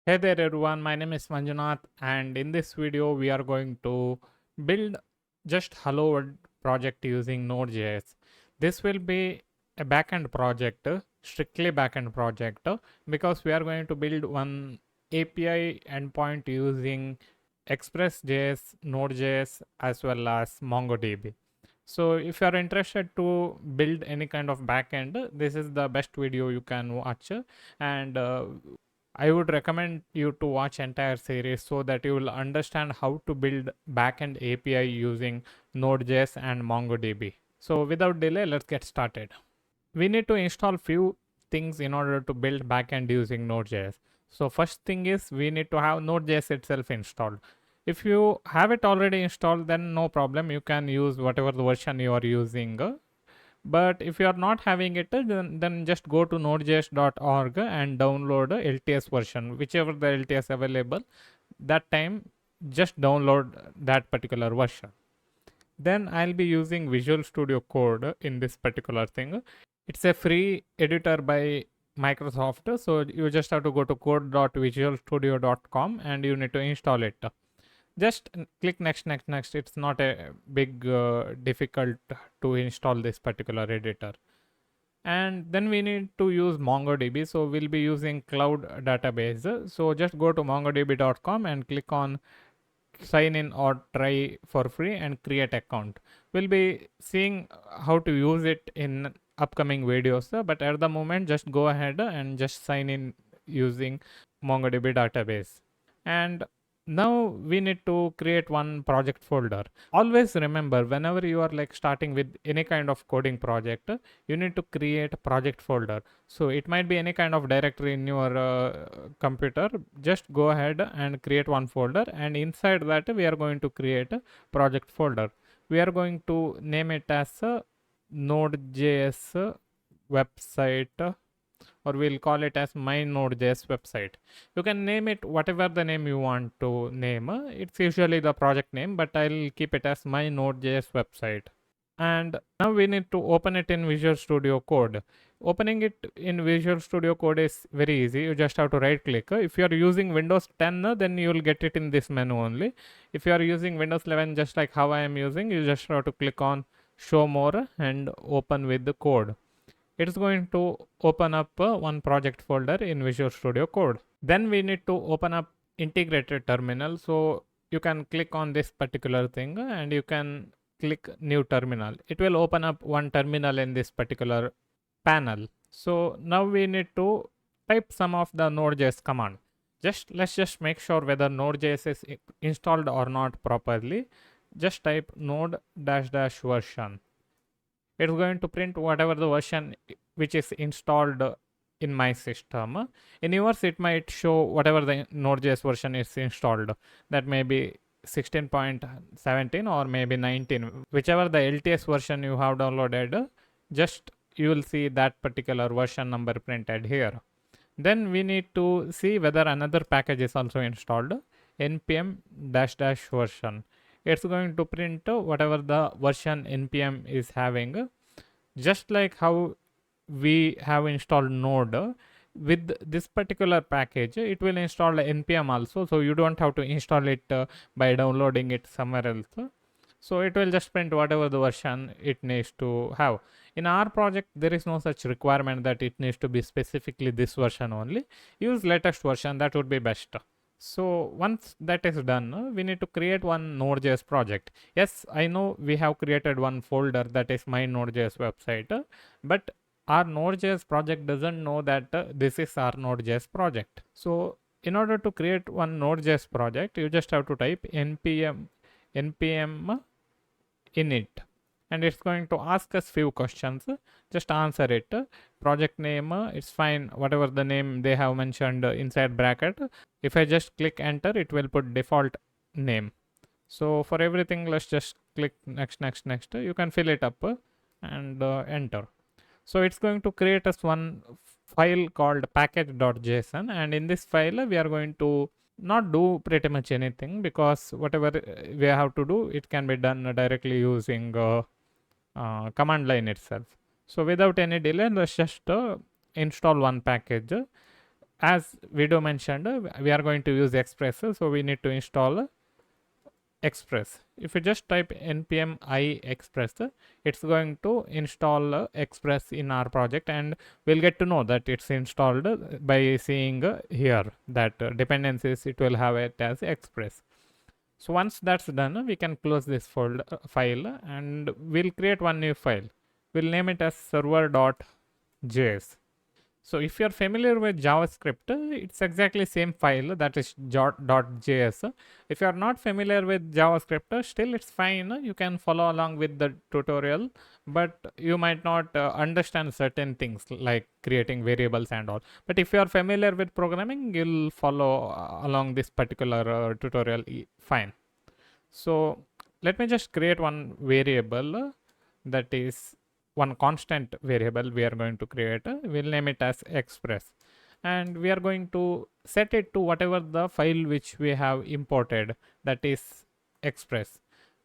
Hey there everyone, my name is Manjunath and in this video we are going to build just Hello World project using Node.js. This will be a backend project, strictly backend project because we are going to build one API endpoint using Express.js, Node.js as well as MongoDB. So if you are interested to build any kind of backend, this is the best video you can watch and I would recommend you to watch entire series so that you will understand how to build backend API using Node.js and MongoDB. So without delay, let's get started. We need to install few things in order to build backend using Node.js. So first thing is we need to have Node.js itself installed. If you have it already installed, then no problem. You can use whatever the version you are using. But if you are not having it, then just go to nodejs.org and download a LTS version, whichever the LTS available. That time, just download that particular version. Then I'll be using Visual Studio Code in this particular thing. It's a free editor by Microsoft, so you just have to go to code.visualstudio.com and you need to install it. Just click next. It's not a big difficult to install this particular editor. And then we need to use MongoDB, so we'll be using cloud database. So just go to mongodb.com and click on sign in or try for free and create account. We'll be seeing how to use it in upcoming videos, but at the moment just go ahead and just sign in using MongoDB database. And now we need to create one project folder. Always remember, whenever you are like starting with any kind of coding project, you need to create a project folder. So it might be any kind of directory in your computer. Just go ahead and create one folder, and inside that we are going to create a project folder. We are going to name it as a Node.js website, or we'll call it as my Node.js website. You can name it whatever the name you want to name. It's usually the project name, but I'll keep it as my Node.js website. And now we need to open it in Visual Studio Code. Opening it in Visual Studio Code is very easy. You just have to right click. If you are using Windows 10, then you will get it in this menu only. If you are using Windows 11, just like how I am using, you just have to click on show more and open with the code. It's going to open up one project folder in Visual Studio Code. Then we need to open up integrated terminal. So you can click on this particular thing and you can click new terminal. It will open up one terminal in this particular panel. So now we need to type some of the Node.js command. Let's just make sure whether Node.js is installed or not properly. Just type node dash dash version. It's going to print whatever the version which is installed in my system. In yours, it might show whatever the Node.js version is installed. That may be 16.17 or maybe 19. Whichever the LTS version you have downloaded, just you will see that particular version number printed here. Then we need to see whether another package is also installed. npm dash dash version. It's going to print whatever the version npm is having. Just like how we have installed Node, with this particular package, it will install npm also. So you don't have to install it by downloading it somewhere else. So it will just print whatever the version it needs to have. In our project, there is no such requirement that it needs to be specifically this version only. Use latest version, that would be best. So once that is done, we need to create one Node.js project. Yes, I know we have created one folder that is my Node.js website, but our Node.js project doesn't know that this is our Node.js project. So in order to create one Node.js project, you just have to type npm init, and it's going to ask us few questions. Just answer it. Project name, it's fine, whatever the name they have mentioned inside bracket. If I just click enter, it will put default name. So for everything, let's just click next. You can fill it up and enter. So it's going to create us one file called package.json, and in this file we are going to not do pretty much anything, because whatever we have to do, it can be done directly using command line itself. So without any delay, let's just install one package. as video mentioned, we are going to use Express, so we need to install Express. If you just type npm I express, it's going to install Express in our project, and we'll get to know that it's installed by seeing here that dependencies, it will have it as Express. So once that's done, we can close this folder file, and we'll create one new file. We'll name it as server.js. So if you're familiar with JavaScript, it's exactly same file, that is .js. If you're not familiar with JavaScript, still it's fine. You can follow along with the tutorial, but you might not understand certain things like creating variables and all. But if you're familiar with programming, you'll follow along this particular tutorial fine. So let me just create one variable, that is one constant variable we are going to create. We'll name it as express, and we are going to set it to whatever the file which we have imported, that is express,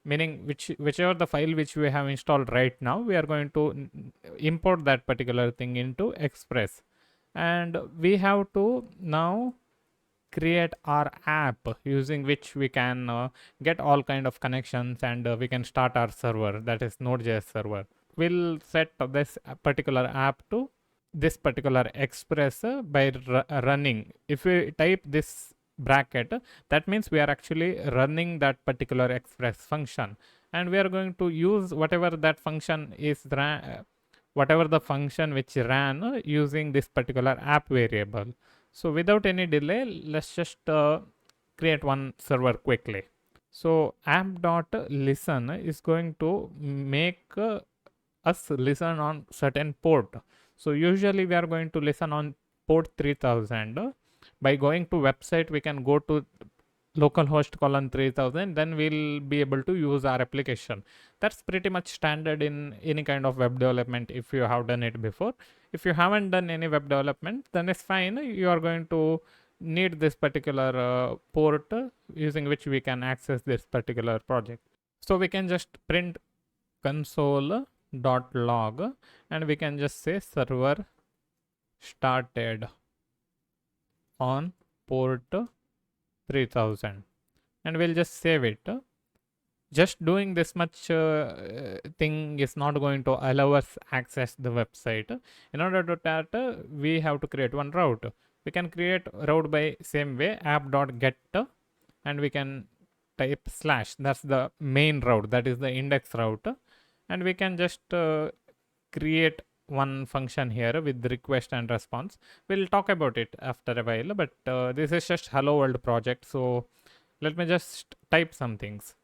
meaning whichever the file which we have installed right now, we are going to import that particular thing into express. And we have to now create our app using which we can get all kind of connections, and we can start our server, that is Node.js server. We'll set this particular app to this particular express by running. If we type this bracket, that means we are actually running that particular express function, and we are going to use whatever that function is, whatever the function which ran using this particular app variable. So without any delay, let's just create one server quickly. So app.listen is going to make us listen on certain port. So usually we are going to listen on port 3000. By going to website, we can go to localhost colon 3000, then we'll be able to use our application. That's pretty much standard in any kind of web development if you have done it before. If you haven't done any web development, then it's fine. You are going to need this particular port using which we can access this particular project. So we can just print console.log, and we can just say server started on port 3000, and we'll just save it. Just doing this much thing is not going to allow us access the website. In order to that, we have to create one route. We can create route by same way, app.get, and we can type slash, that's the main route, that is the index route, and we can just create one function here with request and response. We'll talk about it after a while, but this is just hello world project, so let me just type some things,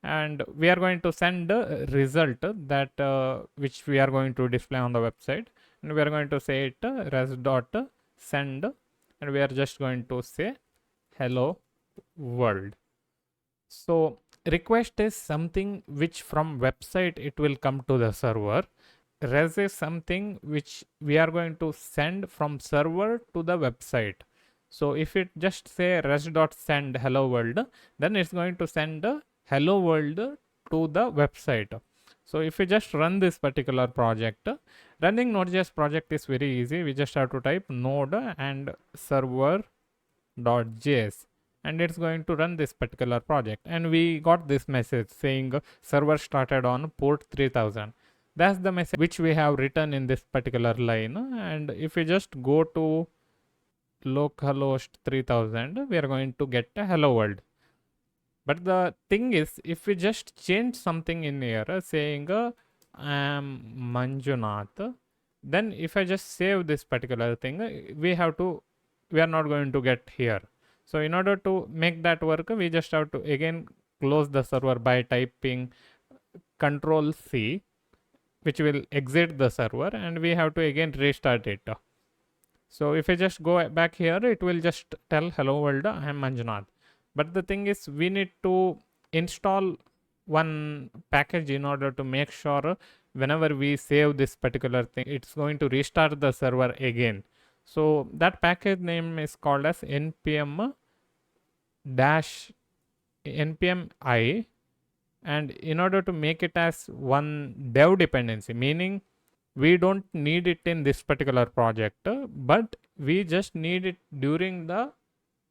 and we are going to send a result that which we are going to display on the website, and we are going to say it res.send, and we are just going to say hello world. So request is something which from website it will come to the server. Res is something which we are going to send from server to the website. So if it just say res.send hello world, then it's going to send hello world to the website. So if we just run this particular project, running Node.js project is very easy. We just have to type node and server.js, and it's going to run this particular project. And we got this message saying server started on port 3000. That's the message which we have written in this particular line. And if we just go to localhost 3000, we are going to get a hello world. But the thing is, if we just change something in here saying I am Manjunath, then if I just save this particular thing, we are not going to get here. So in order to make that work, we just have to again close the server by typing Control C, which will exit the server, and we have to again restart it. So if I just go back here, it will just tell hello world, I am Manjunath. But the thing is, we need to install one package in order to make sure whenever we save this particular thing, it's going to restart the server again. So that package name is called as npm I, and in order to make it as one dev dependency, meaning we don't need it in this particular project, but we just need it during the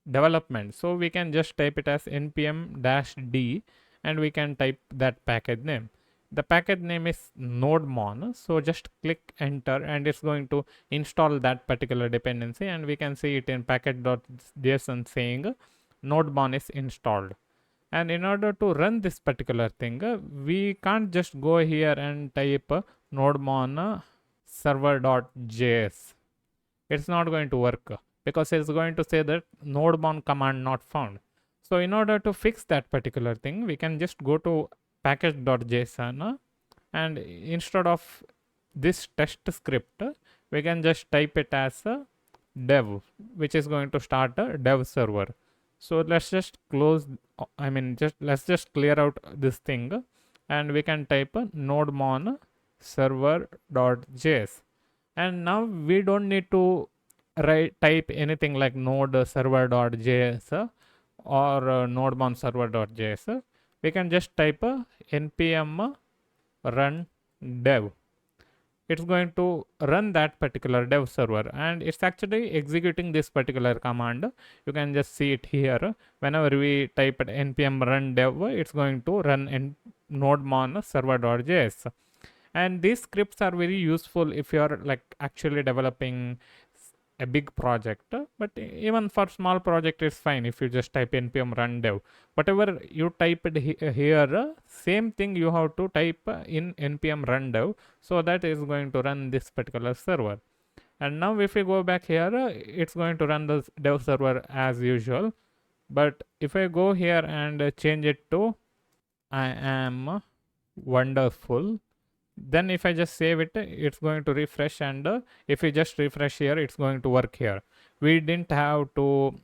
development. So we can just type it as npm-d and we can type that package name. The package name is nodemon. So just click enter and it's going to install that particular dependency, and we can see it in package.json saying nodemon is installed. And in order to run this particular thing, we can't just go here and type nodemon server.js. It's not going to work because it's going to say that nodemon command not found. So in order to fix that particular thing, we can just go to package.json and instead of this test script, we can just type it as a dev, which is going to start a dev server. So let's just close, let's just clear out this thing, and we can type a nodemon server.js. And now we don't need to type anything like node server.js or nodemon server.js. We can just type npm run dev. It's going to run that particular dev server, and it's actually executing this particular command. You can just see it here. Whenever we type npm run dev, it's going to run nodemon server.js. And these scripts are very useful if you are like actually developing a big project, but even for small project it's fine if you just type npm run dev. Whatever you typed here, same thing you have to type in npm run dev, so that is going to run this particular server. And now if we go back here, it's going to run the dev server as usual. But if I go here and change it to I am wonderful, then if I just save it, it's going to refresh, and if we just refresh here, it's going to work here. We don't have to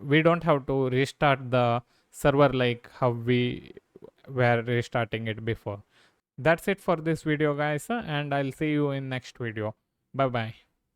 restart the server like how we were restarting it before. That's it for this video, guys, and I'll see you in next video. Bye bye.